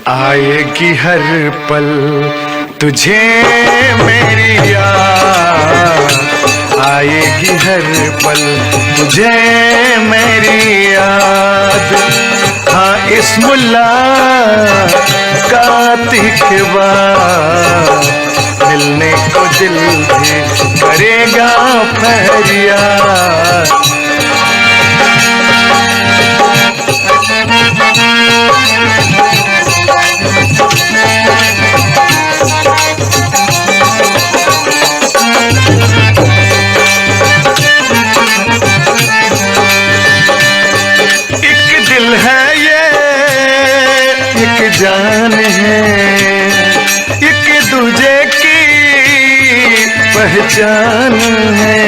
आएगी हर पल तुझे मेरी याद, आएगी हर पल तुझे मेरी याद। हाँ इस मुलाकात के बाद मिलने को दिल भी करेगा फरियाद। जान है एक दूजे की पहचान है।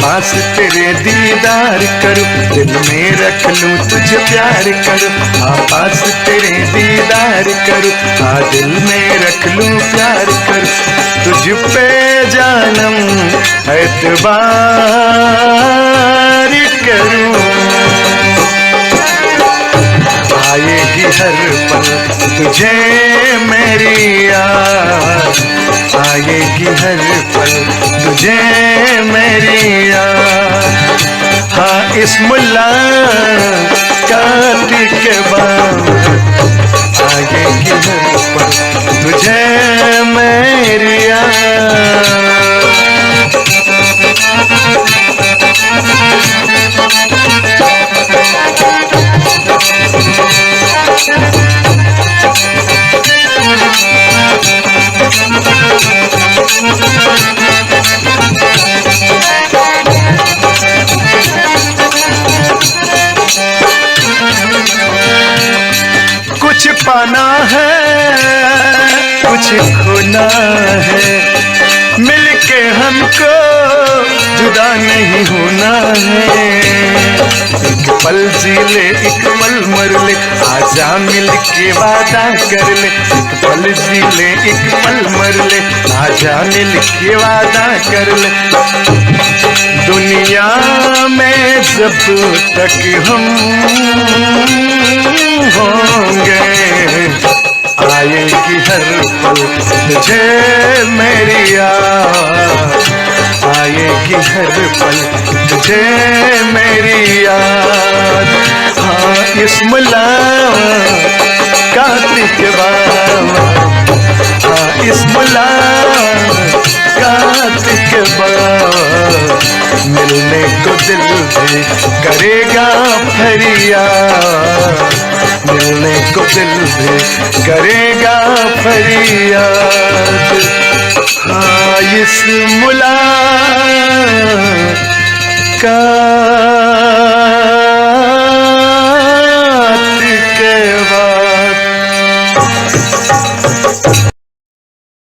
पास तेरे दीदार करूं दिल में रख लूं तुझे प्यार करूं। हाँ पास तेरे दीदार करूं हाँ दिल में रख लूं प्यार करूं। तुझ पे जानम एतबार करूं। आएगी हर पल तुझे मेरी याद, आएगी हर पल तुझे मेरी याद। हाँ इस मुलाकात के बाद आएगी हर पल तुझे मेरी याद। कुछ पाना है कुछ खोना है, मिलके हमको जुदा नहीं होना है। एक पल जी ले एक पल मर ले आजा मिलके वादा कर ले। एक पल जी ले एक पल मर ले आजा मिलके वादा कर ले। दुनिया में जब तक हम होंगे आएगी हर पल तुझे मेरी याद, आएगी हर पल तुझे मेरी याद। हाँ इस मुलाकात के बाद, हाँ इस मुलाकात के बाद मिलने को दिल भी करेगा फरियाद। मिलने को दिल भी करेगा फरियाद। हाँ इस मुलाकात